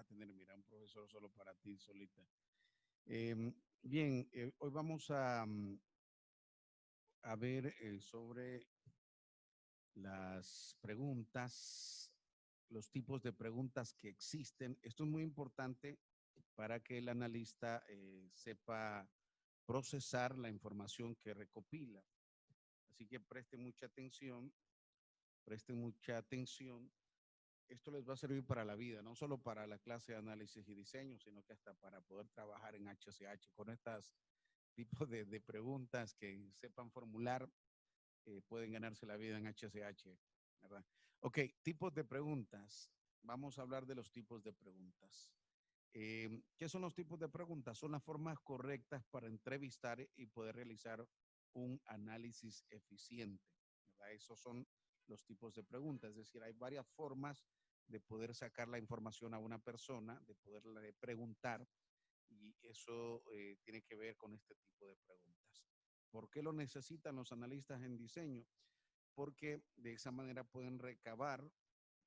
tener, mira, un profesor solo para ti, solita. Em, Bien, hoy vamos a ver sobre las preguntas, los tipos de preguntas que existen. Esto es muy importante para que el analista sepa procesar la información que recopila. Así que presten mucha atención. Esto les va a servir para la vida, no solo para la clase de análisis y diseño, sino que hasta para poder trabajar en HCH con estos tipos de preguntas que sepan formular, pueden ganarse la vida en HCH, ¿verdad? Ok, tipos de preguntas. Vamos a hablar de los tipos de preguntas. ¿Qué son los tipos de preguntas? Son las formas correctas para entrevistar y poder realizar un análisis eficiente, ¿verdad? Esos son los tipos de preguntas. Es decir, hay varias formas de poder sacar la información a una persona, de poderle preguntar, y eso tiene que ver con este tipo de preguntas. ¿Por qué lo necesitan los analistas en diseño? Porque de esa manera pueden recabar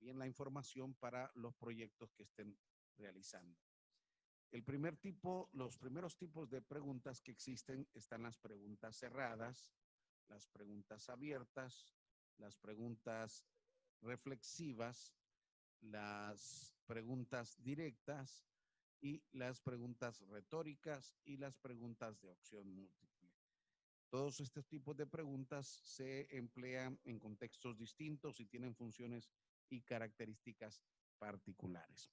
bien la información para los proyectos que estén realizando. Los primeros tipos de preguntas que existen están las preguntas cerradas, las preguntas abiertas, las preguntas reflexivas, las preguntas directas y las preguntas retóricas y las preguntas de opción múltiple. Todos estos tipos de preguntas se emplean en contextos distintos y tienen funciones y características particulares.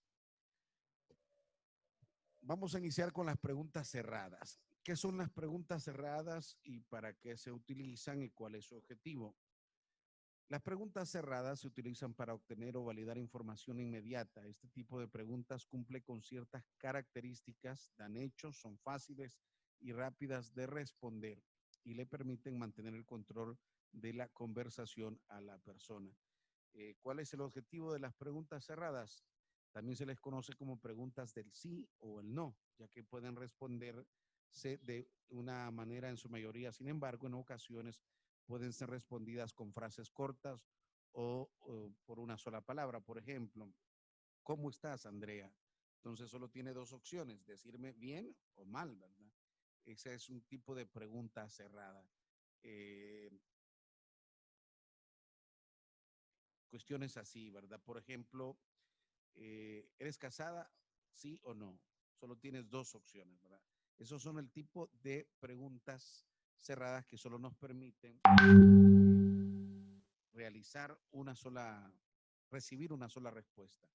Vamos a iniciar con las preguntas cerradas. ¿Qué son las preguntas cerradas y para qué se utilizan y cuál es su objetivo? Las preguntas cerradas se utilizan para obtener o validar información inmediata. Este tipo de preguntas cumple con ciertas características, dan hechos, son fáciles y rápidas de responder y le permiten mantener el control de la conversación a la persona. ¿Cuál es el objetivo de las preguntas cerradas? También se les conoce como preguntas del sí o el no, ya que pueden responderse de una manera en su mayoría. Sin embargo, en ocasiones pueden ser respondidas con frases cortas o por una sola palabra. Por ejemplo, ¿cómo estás, Andrea? Entonces solo tiene dos opciones, decirme bien o mal, ¿verdad? Ese es un tipo de pregunta cerrada. Eh, Cuestiones así, ¿verdad? Por ejemplo, ¿eres casada? Sí o no. Solo tienes dos opciones, ¿verdad? Esos son el tipo de preguntas cerradas que solo nos permiten realizar recibir una sola respuesta.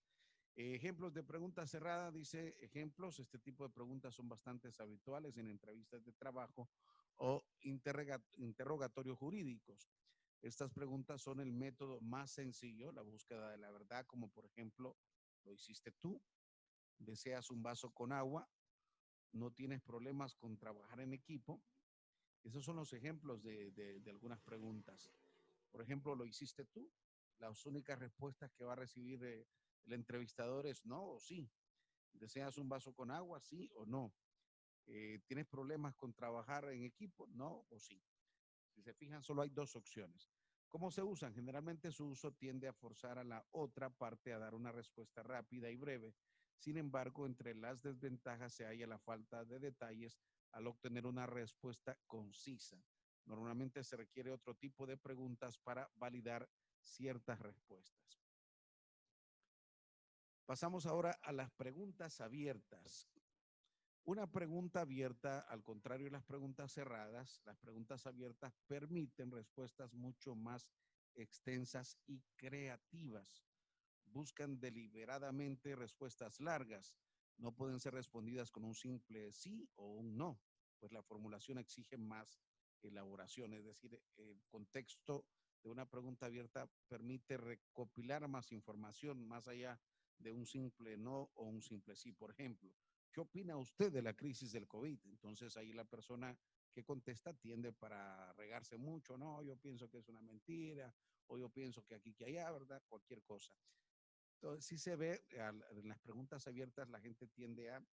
Ejemplos de preguntas cerradas, dice ejemplos, este tipo de preguntas son bastante habituales en entrevistas de trabajo o interrogatorios jurídicos. Estas preguntas son el método más sencillo, la búsqueda de la verdad, como por ejemplo, ¿lo hiciste tú? ¿Deseas un vaso con agua? ¿No tienes problemas con trabajar en equipo? Esos son los ejemplos de algunas preguntas. Por ejemplo, ¿lo hiciste tú? Las únicas respuestas que va a recibir el entrevistador es no o sí. ¿Deseas un vaso con agua? Sí o no. ¿Tienes problemas con trabajar en equipo? No o sí. Si se fijan, solo hay dos opciones. ¿Cómo se usan? Generalmente su uso tiende a forzar a la otra parte a dar una respuesta rápida y breve. Sin embargo, entre las desventajas se halla la falta de detalles al obtener una respuesta concisa. Normalmente se requiere otro tipo de preguntas para validar ciertas respuestas. Pasamos ahora a las preguntas abiertas. Una pregunta abierta, al contrario de las preguntas cerradas, las preguntas abiertas permiten respuestas mucho más extensas y creativas. Buscan deliberadamente respuestas largas. No pueden ser respondidas con un simple sí o un no, pues la formulación exige más elaboración. Es decir, el contexto de una pregunta abierta permite recopilar más información más allá de un simple no o un simple sí. Por ejemplo, ¿qué opina usted de la crisis del COVID? Entonces ahí la persona que contesta tiende para regarse mucho, no, yo pienso que es una mentira, o yo pienso que aquí, que allá, ¿verdad? Cualquier cosa. Entonces, sí se ve, en las preguntas abiertas la gente tiende a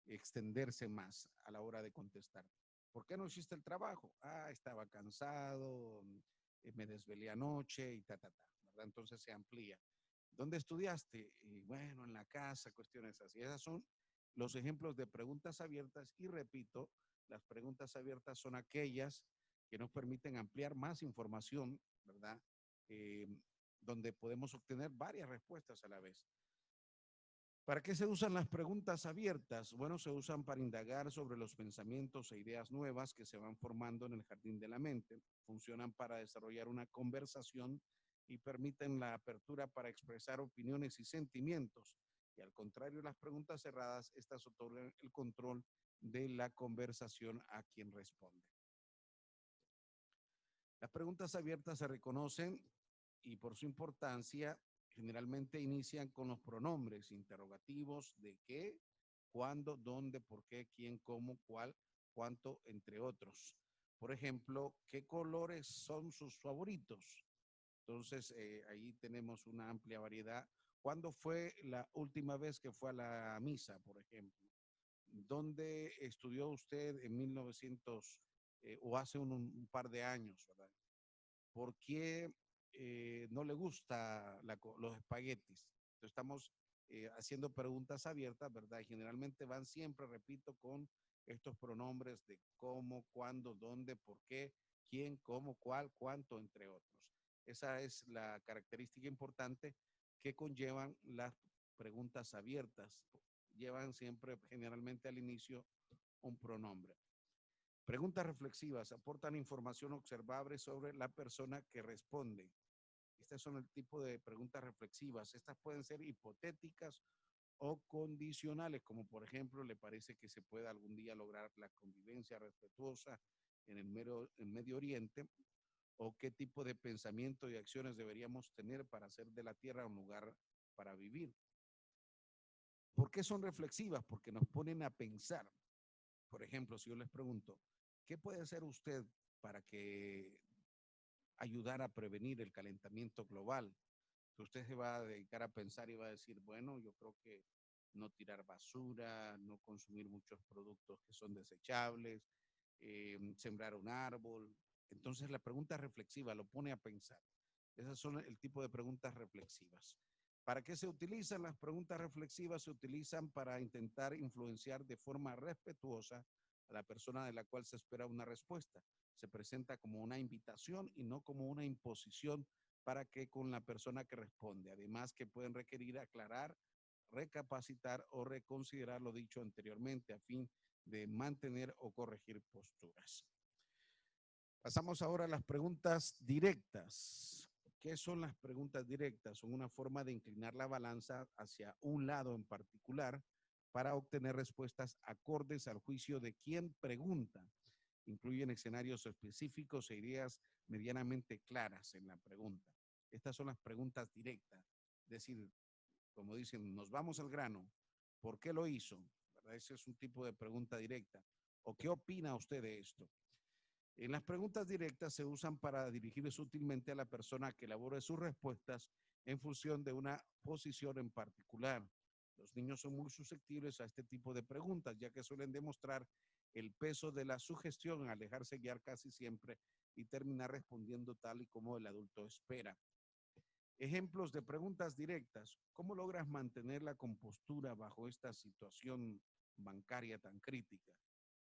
extenderse más a la hora de contestar. ¿Por qué no hiciste el trabajo? Ah, estaba cansado, me desvelé anoche y ta, ta, ta, ¿verdad? Entonces se amplía. ¿Dónde estudiaste? Y bueno, en la casa, cuestiones así. Esas son los ejemplos de preguntas abiertas y repito, las preguntas abiertas son aquellas que nos permiten ampliar más información, ¿verdad? Eh, donde podemos obtener varias respuestas a la vez. ¿Para qué se usan las preguntas abiertas? Bueno, se usan para indagar sobre los pensamientos e ideas nuevas que se van formando en el jardín de la mente. Funcionan para desarrollar una conversación y permiten la apertura para expresar opiniones y sentimientos. Y al contrario de las preguntas cerradas, estas otorgan el control de la conversación a quien responde. Las preguntas abiertas se reconocen y por su importancia generalmente inician con los pronombres interrogativos de qué, cuándo, dónde, por qué, quién, cómo, cuál, cuánto, entre otros. Por ejemplo, ¿qué colores son sus favoritos? Entonces, ahí tenemos una amplia variedad. ¿Cuándo fue la última vez que fue a la misa, por ejemplo? ¿Dónde estudió usted en 1900 o hace un par de años, ¿verdad? ¿Por qué no le gusta los espaguetis? Entonces, estamos haciendo preguntas abiertas, ¿verdad? Y generalmente van siempre, repito, con estos pronombres de cómo, cuándo, dónde, por qué, quién, cómo, cuál, cuánto, entre otros. Esa es la característica importante que conllevan las preguntas abiertas. Llevan siempre, generalmente al inicio, un pronombre. Preguntas reflexivas aportan información observable sobre la persona que responde. Estas son el tipo de preguntas reflexivas. Estas pueden ser hipotéticas o condicionales, como por ejemplo, ¿le parece que se pueda algún día lograr la convivencia respetuosa en el Medio Oriente? ¿O qué tipo de pensamiento y acciones deberíamos tener para hacer de la Tierra un lugar para vivir? ¿Por qué son reflexivas? Porque nos ponen a pensar. Por ejemplo, si yo les pregunto, ¿qué puede hacer usted para que ayudar a prevenir el calentamiento global? Que usted se va a dedicar a pensar y va a decir, bueno, yo creo que no tirar basura, no consumir muchos productos que son desechables, sembrar un árbol. Entonces la pregunta reflexiva lo pone a pensar. Esas son el tipo de preguntas reflexivas. ¿Para qué se utilizan las preguntas reflexivas? Se utilizan para intentar influenciar de forma respetuosa a la persona de la cual se espera una respuesta. Se presenta como una invitación y no como una imposición para que con la persona que responde. Además que pueden requerir aclarar, recapacitar o reconsiderar lo dicho anteriormente a fin de mantener o corregir posturas. Pasamos ahora a las preguntas directas. ¿Qué son las preguntas directas? Son una forma de inclinar la balanza hacia un lado en particular para obtener respuestas acordes al juicio de quien pregunta. Incluyen escenarios específicos e ideas medianamente claras en la pregunta. Estas son las preguntas directas. Es decir, como dicen, nos vamos al grano. ¿Por qué lo hizo? ¿Verdad? Ese es un tipo de pregunta directa. ¿O qué opina usted de esto? En las preguntas directas se usan para dirigir sutilmente a la persona que elabore sus respuestas en función de una posición en particular. Los niños son muy susceptibles a este tipo de preguntas, ya que suelen demostrar el peso de la sugestión, alejarse guiar casi siempre y terminar respondiendo tal y como el adulto espera. Ejemplos de preguntas directas. ¿Cómo logras mantener la compostura bajo esta situación bancaria tan crítica?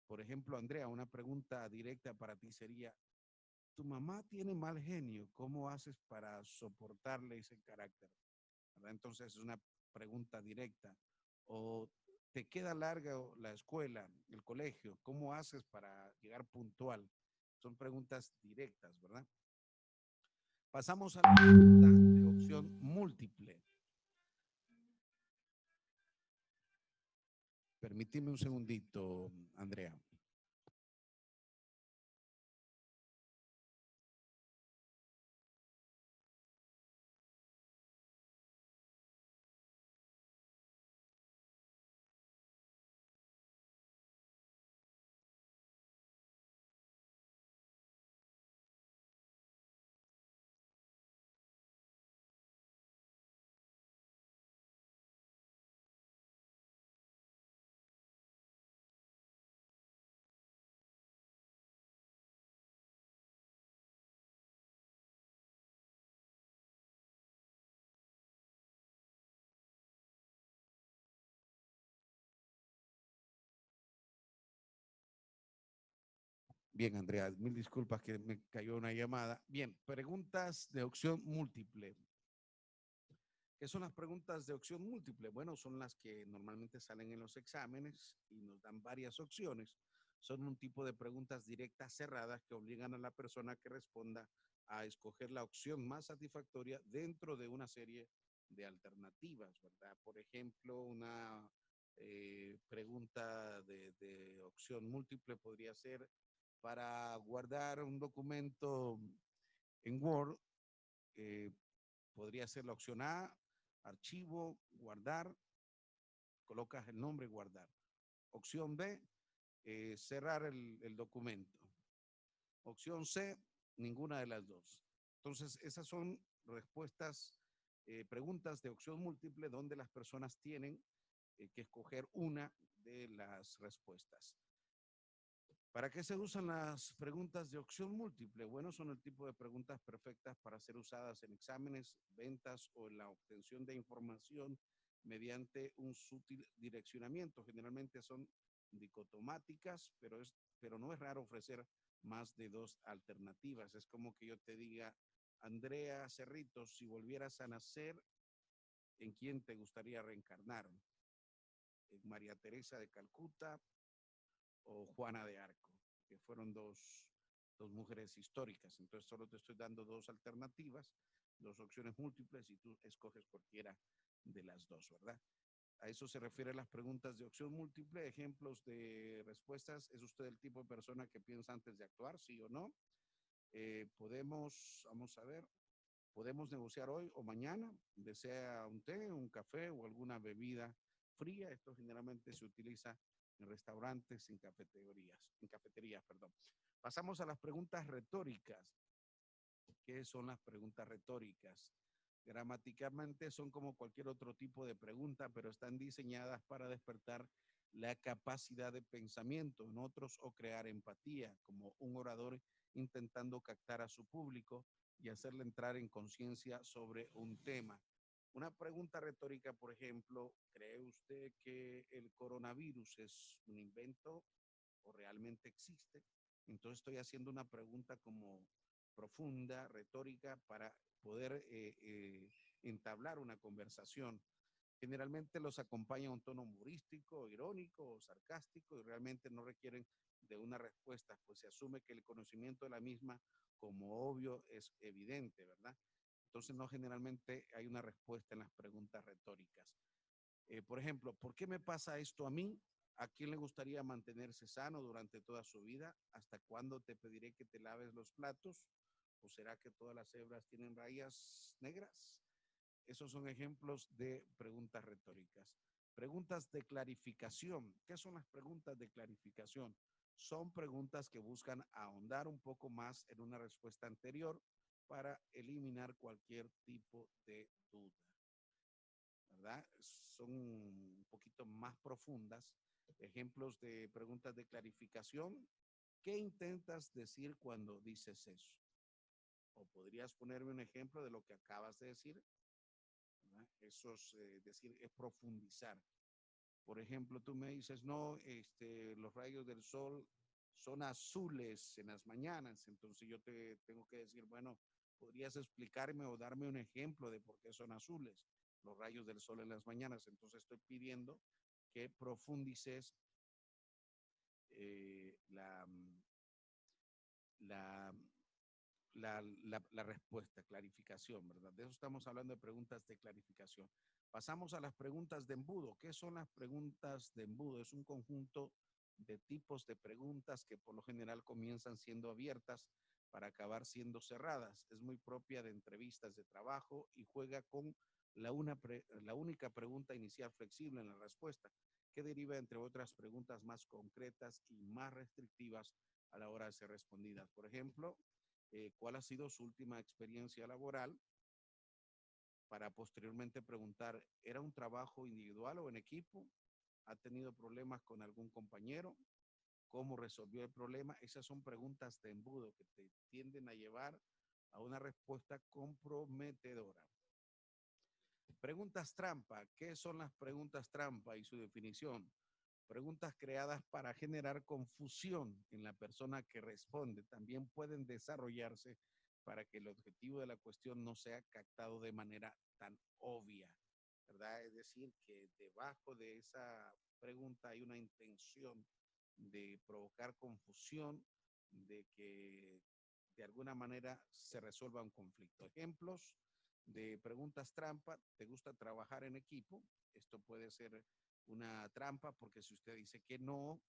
Por ejemplo, Andrea, una pregunta directa para ti sería, tu mamá tiene mal genio, ¿cómo haces para soportarle ese carácter? ¿Verdad? Entonces es una pregunta directa. O te queda larga la escuela, el colegio, ¿cómo haces para llegar puntual? Son preguntas directas, ¿verdad? Pasamos a la pregunta de opción múltiple. Permíteme un segundito, Andrea. Bien, Andrea, mil disculpas que me cayó una llamada. Bien, preguntas de opción múltiple. ¿Qué son las preguntas de opción múltiple? Bueno, son las que normalmente salen en los exámenes y nos dan varias opciones. Son un tipo de preguntas directas cerradas que obligan a la persona que responda a escoger la opción más satisfactoria dentro de una serie de alternativas, ¿verdad? Por ejemplo, una pregunta de opción múltiple podría ser para guardar un documento en Word, eh, podría ser la opción A, archivo, guardar, colocas el nombre, guardar. Opción B, cerrar el documento. Opción C, ninguna de las dos. Entonces, esas son respuestas, preguntas de opción múltiple donde las personas tienen que escoger una de las respuestas. ¿Para qué se usan las preguntas de opción múltiple? Bueno, son el tipo de preguntas perfectas para ser usadas en exámenes, ventas o en la obtención de información mediante un sutil direccionamiento. Generalmente son dicotomáticas, pero no es raro ofrecer más de dos alternativas. Es como que yo te diga, Andrea Cerritos, si volvieras a nacer, ¿en quién te gustaría reencarnar? ¿En María Teresa de Calcuta o Juana de Arco? Que fueron dos mujeres históricas. Entonces solo te estoy dando dos alternativas, dos opciones múltiples y tú escoges cualquiera de las dos, ¿verdad? A eso se refiere las preguntas de opción múltiple. Ejemplos de respuestas. ¿Es usted el tipo de persona que piensa antes de actuar? ¿Sí o no? Vamos a ver, podemos negociar hoy o mañana. ¿Desea un té, un café o alguna bebida fría? Esto generalmente se utiliza en restaurantes, en cafeterías, perdón. Pasamos a las preguntas retóricas. ¿Qué son las preguntas retóricas? Gramaticalmente son como cualquier otro tipo de pregunta, pero están diseñadas para despertar la capacidad de pensamiento en otros o crear empatía, como un orador intentando captar a su público y hacerle entrar en conciencia sobre un tema. Una pregunta retórica, por ejemplo, ¿cree usted que el coronavirus es un invento o realmente existe? Entonces estoy haciendo una pregunta como profunda, retórica, para poder entablar una conversación. Generalmente los acompaña un tono humorístico, irónico o sarcástico y realmente no requieren de una respuesta, pues se asume que el conocimiento de la misma, como obvio, es evidente, ¿verdad? Entonces no generalmente hay una respuesta en las preguntas retóricas. Por ejemplo, ¿por qué me pasa esto a mí? ¿A quién le gustaría mantenerse sano durante toda su vida? ¿Hasta cuándo te pediré que te laves los platos? ¿O será que todas las hebras tienen rayas negras? Esos son ejemplos de preguntas retóricas. Preguntas de clarificación. ¿Qué son las preguntas de clarificación? Son preguntas que buscan ahondar un poco más en una respuesta anterior para eliminar cualquier tipo de duda, ¿verdad? Son un poquito más profundas. Ejemplos de preguntas de clarificación. ¿Qué intentas decir cuando dices eso? O podrías ponerme un ejemplo de lo que acabas de decir, ¿verdad? Eso es decir, es profundizar. Por ejemplo, tú me dices, no, los rayos del sol son azules en las mañanas. Entonces yo te tengo que decir, bueno, ¿podrías explicarme o darme un ejemplo de por qué son azules los rayos del sol en las mañanas? Entonces estoy pidiendo que profundices la, la, la respuesta, clarificación, ¿verdad? De eso estamos hablando, de preguntas de clarificación. Pasamos a las preguntas de embudo. ¿Qué son las preguntas de embudo? Es un conjunto de tipos de preguntas que por lo general comienzan siendo abiertas para acabar siendo cerradas. Es muy propia de entrevistas de trabajo y juega con la única pregunta inicial flexible en la respuesta, que deriva entre otras preguntas más concretas y más restrictivas a la hora de ser respondidas. Por ejemplo, ¿cuál ha sido su última experiencia laboral? Para posteriormente preguntar, ¿era un trabajo individual o en equipo? ¿Ha tenido problemas con algún compañero? ¿Cómo resolvió el problema? Esas son preguntas de embudo que te tienden a llevar a una respuesta comprometedora. Preguntas trampa. ¿Qué son las preguntas trampa y su definición? Preguntas creadas para generar confusión en la persona que responde también pueden desarrollarse para que el objetivo de la cuestión no sea captado de manera tan obvia, ¿verdad? Es decir, que debajo de esa pregunta hay una intención de provocar confusión, de que de alguna manera se resuelva un conflicto. Ejemplos de preguntas trampa: ¿te gusta trabajar en equipo? Esto puede ser una trampa porque si usted dice que no,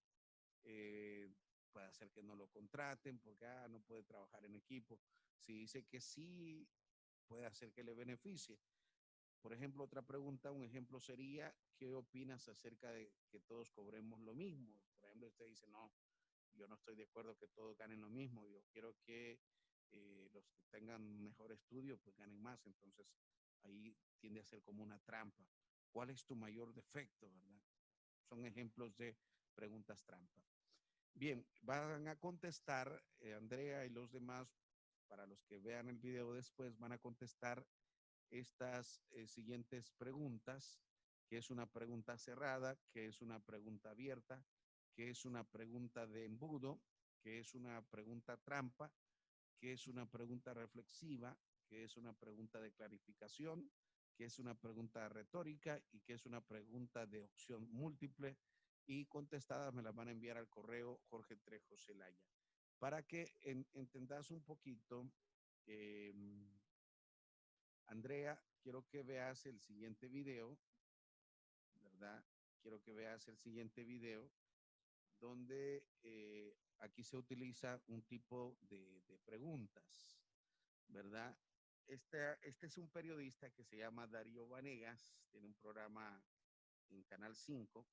eh, puede hacer que no lo contraten porque no puede trabajar en equipo. Si dice que sí, puede hacer que le beneficie. Por ejemplo, otra pregunta, un ejemplo sería: ¿qué opinas acerca de que todos cobremos lo mismo? Por ejemplo, usted dice, no, yo no estoy de acuerdo que todos ganen lo mismo, yo quiero que los que tengan mejor estudio pues ganen más. Entonces ahí tiende a ser como una trampa. ¿Cuál es tu mayor defecto, verdad? Son ejemplos de preguntas trampa. Bien, van a contestar, Andrea y los demás, para los que vean el video después, van a contestar estas siguientes preguntas: que es una pregunta cerrada, que es una pregunta abierta, que es una pregunta de embudo, que es una pregunta trampa, que es una pregunta reflexiva, que es una pregunta de clarificación, que es una pregunta retórica y que es una pregunta de opción múltiple, y contestadas me las van a enviar al correo Jorge Trejo Celaya. Para que entendas un poquito, eh, Andrea, quiero que veas el siguiente video, ¿verdad? Quiero que veas el siguiente video donde aquí se utiliza un tipo de preguntas, ¿verdad? Este es un periodista que se llama Darío Vanegas, tiene un programa en Canal 5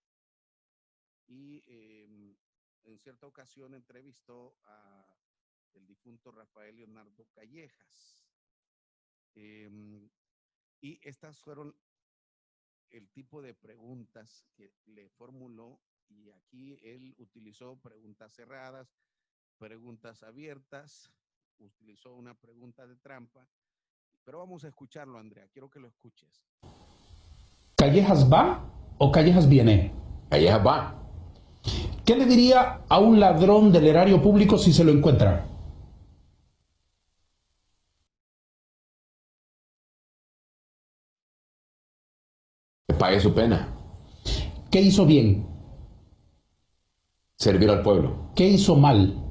y en cierta ocasión entrevistó a el difunto Rafael Leonardo Callejas. Y estas fueron el tipo de preguntas que le formuló, y aquí él utilizó preguntas cerradas, preguntas abiertas, utilizó una pregunta de trampa, pero vamos a escucharlo, Andrea, quiero que lo escuches. ¿Callejas va o Callejas viene? Callejas va. ¿Qué le diría a un ladrón del erario público si se lo encuentra? Que pague su pena. ¿Qué hizo bien? Servir al pueblo. ¿Qué hizo mal?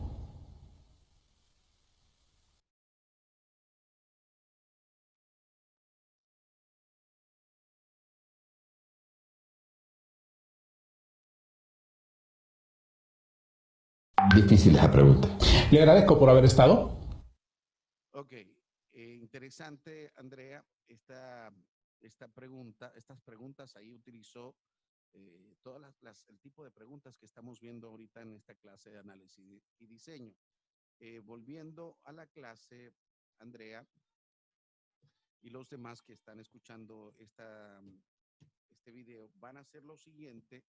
Difícil esa pregunta. Le agradezco por haber estado. Ok, interesante, Andrea, esta pregunta, estas preguntas ahí utilizó el tipo de preguntas que estamos viendo ahorita en esta clase de análisis y diseño. Volviendo a la clase, Andrea, y los demás que están escuchando este video, van a hacer lo siguiente.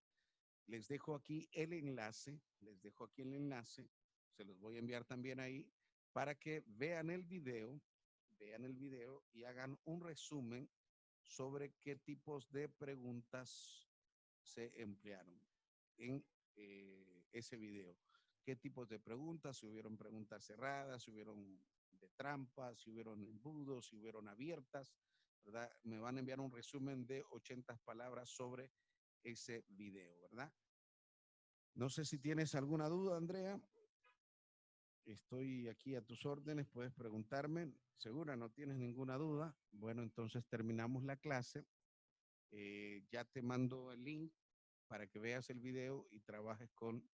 Les dejo aquí el enlace, se los voy a enviar también ahí para que vean el video y hagan un resumen sobre qué tipos de preguntas se emplearon en ese video. ¿Qué tipos de preguntas? Si hubieron preguntas cerradas, si hubieron de trampas, si hubieron embudos, si hubieron abiertas, ¿verdad? Me van a enviar un resumen de 80 palabras sobre ese video, ¿verdad? No sé si tienes alguna duda, Andrea. Estoy aquí a tus órdenes, puedes preguntarme. ¿Segura? ¿No tienes ninguna duda? Bueno, entonces terminamos la clase. Ya te mando el link para que veas el video y trabajes con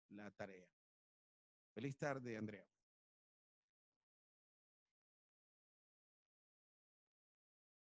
la tarea. Feliz tarde, Andrea.